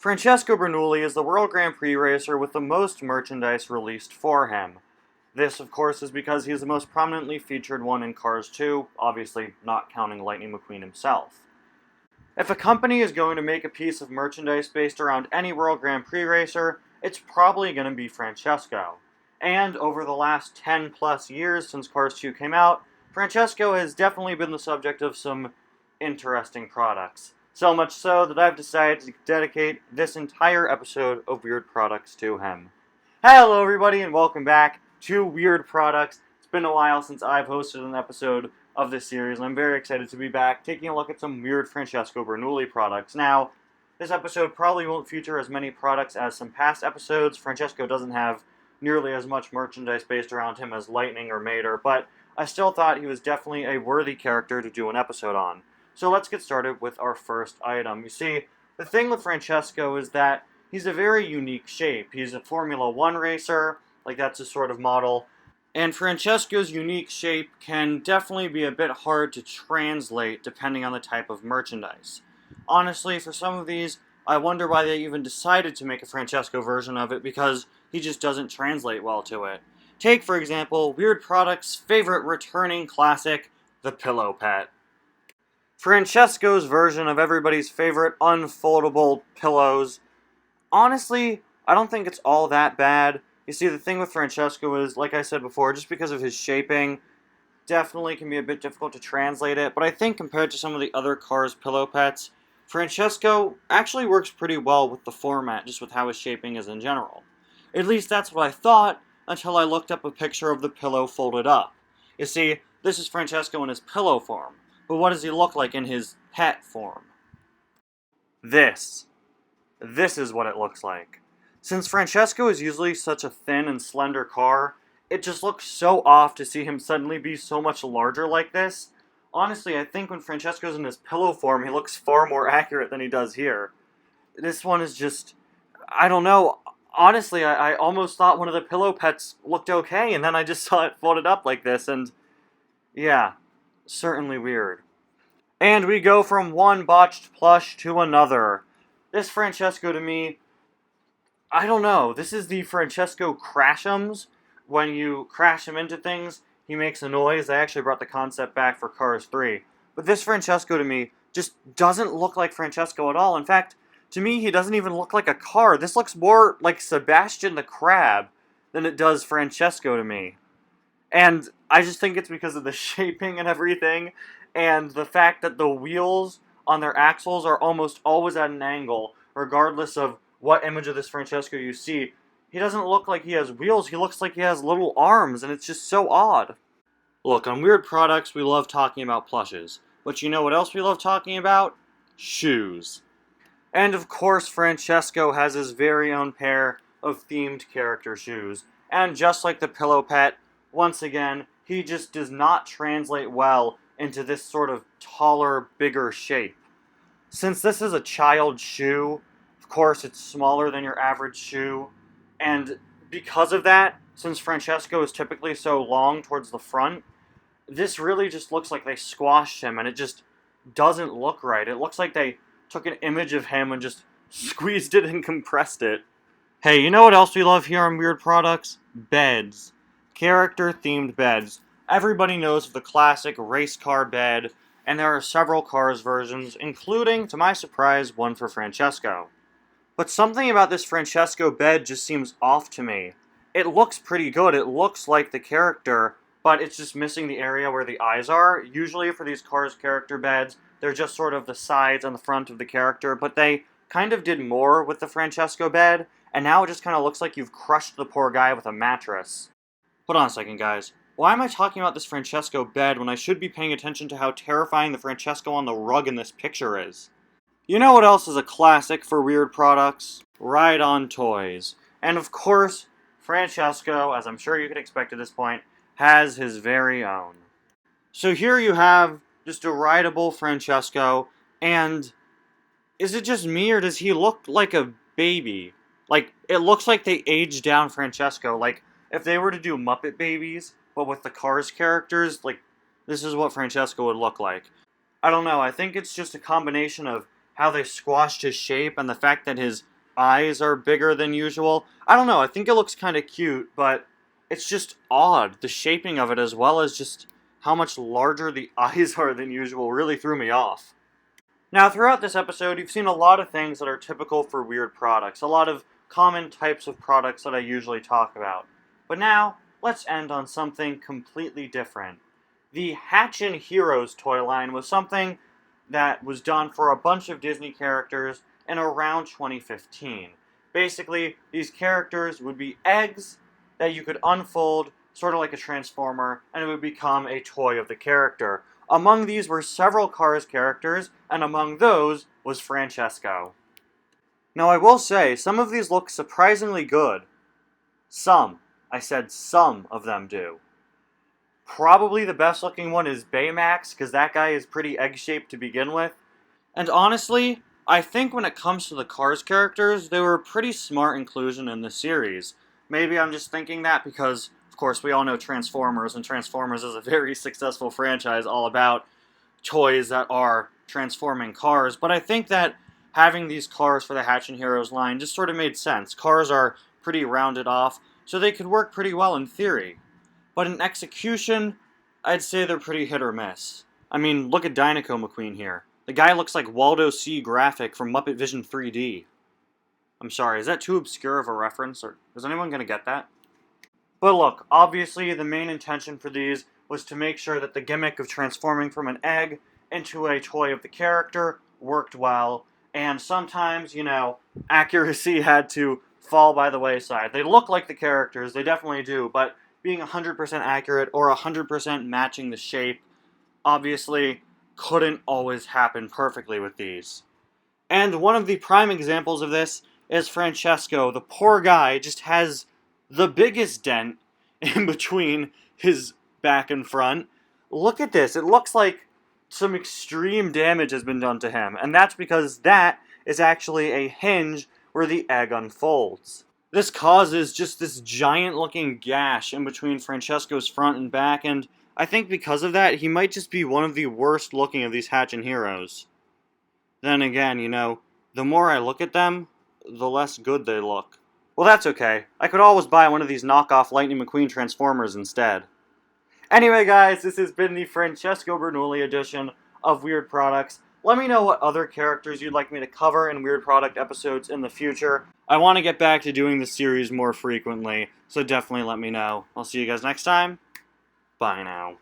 Francesco Bernouli is the World Grand Prix racer with the most merchandise released for him. This, of course, is because he is the most prominently featured one in Cars 2, obviously not counting Lightning McQueen himself. If a company is going to make a piece of merchandise based around any World Grand Prix racer, it's probably going to be Francesco. And over the last 10 plus years since Cars 2 came out, Francesco has definitely been the subject of some interesting products. So much so that I've decided to dedicate this entire episode of Weird Products to him. Hello everybody and welcome back to Weird Products. It's been a while since I've hosted an episode of this series and I'm very excited to be back taking a look at some weird Francesco Bernouli products. Now, this episode probably won't feature as many products as some past episodes. Francesco doesn't have nearly as much merchandise based around him as Lightning or Mater, but I still thought he was definitely a worthy character to do an episode on. So let's get started with our first item. You see, the thing with Francesco is that he's a very unique shape. He's a Formula 1 racer, like that's his sort of model. And Francesco's unique shape can definitely be a bit hard to translate depending on the type of merchandise. Honestly, for some of these, I wonder why they even decided to make a Francesco version of it because he just doesn't translate well to it. Take, for example, Weird Products' favorite returning classic, the Pillow Pet. Francesco's version of everybody's favorite unfoldable pillows. Honestly, I don't think it's all that bad. You see, the thing with Francesco is, like I said before, just because of his shaping, definitely can be a bit difficult to translate it, but I think compared to some of the other Cars pillow pets, Francesco actually works pretty well with the format, just with how his shaping is in general. At least that's what I thought, until I looked up a picture of the pillow folded up. You see, this is Francesco in his pillow form. But what does he look like in his pet form? This is what it looks like. Since Francesco is usually such a thin and slender car, it just looks so off to see him suddenly be so much larger like this. Honestly, I think when Francesco's in his pillow form, he looks far more accurate than he does here. This one is just, I don't know. Honestly, I almost thought one of the pillow pets looked okay, and then I just saw it folded up like this, and yeah. Certainly weird. And we go from one botched plush to another. This Francesco to me, I don't know, this is the Francesco Crash'ems. When you crash him into things, he makes a noise. They actually brought the concept back for Cars 3. But this Francesco to me just doesn't look like Francesco at all. In fact, to me, he doesn't even look like a car. This looks more like Sebastian the Crab than it does Francesco to me. And I just think it's because of the shaping and everything, and the fact that the wheels on their axles are almost always at an angle, regardless of what image of this Francesco you see. He doesn't look like he has wheels, he looks like he has little arms, and it's just so odd. Look, on Weird Products, we love talking about plushes. But you know what else we love talking about? Shoes. And of course, Francesco has his very own pair of themed character shoes. And just like the Pillow Pet, once again, he just does not translate well into this sort of taller, bigger shape. Since this is a child shoe, of course it's smaller than your average shoe, and because of that, since Francesco is typically so long towards the front, this really just looks like they squashed him, and it just doesn't look right. It looks like they took an image of him and just squeezed it and compressed it. Hey, you know what else we love here on Weird Products? Beds. Character-themed beds. Everybody knows of the classic race car bed, and there are several Cars versions, including, to my surprise, one for Francesco. But something about this Francesco bed just seems off to me. It looks pretty good, it looks like the character, but it's just missing the area where the eyes are. Usually for these Cars character beds, they're just sort of the sides and the front of the character, but they kind of did more with the Francesco bed, and now it just kind of looks like you've crushed the poor guy with a mattress. Hold on a second, guys. Why am I talking about this Francesco bed when I should be paying attention to how terrifying the Francesco on the rug in this picture is? You know what else is a classic for Weird Products? Ride-on toys. And of course, Francesco, as I'm sure you could expect at this point, has his very own. So here you have just a rideable Francesco, and is it just me or does he look like a baby? Like, it looks like they aged down Francesco, like, if they were to do Muppet Babies, but with the Cars characters, like, this is what Francesco would look like. I don't know, I think it's just a combination of how they squashed his shape and the fact that his eyes are bigger than usual. I don't know, I think it looks kind of cute, but it's just odd. The shaping of it, as well as just how much larger the eyes are than usual, really threw me off. Now, throughout this episode, you've seen a lot of things that are typical for weird products, a lot of common types of products that I usually talk about. But now, let's end on something completely different. The Hatchin' Heroes toy line was something that was done for a bunch of Disney characters in around 2015. Basically, these characters would be eggs that you could unfold, sort of like a transformer, and it would become a toy of the character. Among these were several Cars characters, and among those was Francesco. Now I will say, some of these look surprisingly good. Some. I said some of them do. Probably the best looking one is Baymax, because that guy is pretty egg-shaped to begin with. And honestly, I think when it comes to the Cars characters, they were a pretty smart inclusion in the series. Maybe I'm just thinking that because, of course, we all know Transformers, and Transformers is a very successful franchise all about toys that are transforming cars, but I think that having these cars for the Hatchin' Heroes line just sort of made sense. Cars are pretty rounded off, so they could work pretty well in theory. But in execution, I'd say they're pretty hit or miss. I mean, look at Dinoco McQueen here. The guy looks like Waldo C. Graphic from Muppet Vision 3D. I'm sorry, is that too obscure of a reference, or is anyone going to get that? But look, obviously the main intention for these was to make sure that the gimmick of transforming from an egg into a toy of the character worked well, and sometimes, accuracy had to fall by the wayside. They look like the characters, they definitely do, but being 100% accurate or 100% matching the shape obviously couldn't always happen perfectly with these. And one of the prime examples of this is Francesco. The poor guy just has the biggest dent in between his back and front. Look at this. It looks like some extreme damage has been done to him. And that's because that is actually a hinge where the egg unfolds. This causes just this giant looking gash in between Francesco's front and back, and I think because of that, he might just be one of the worst looking of these Hatchin' Heroes. Then again, the more I look at them, the less good they look. Well, that's okay. I could always buy one of these knockoff Lightning McQueen Transformers instead. Anyway, guys, this has been the Francesco Bernouli edition of Weird Products. Let me know what other characters you'd like me to cover in Weird Product episodes in the future. I want to get back to doing the series more frequently, so definitely let me know. I'll see you guys next time. Bye now.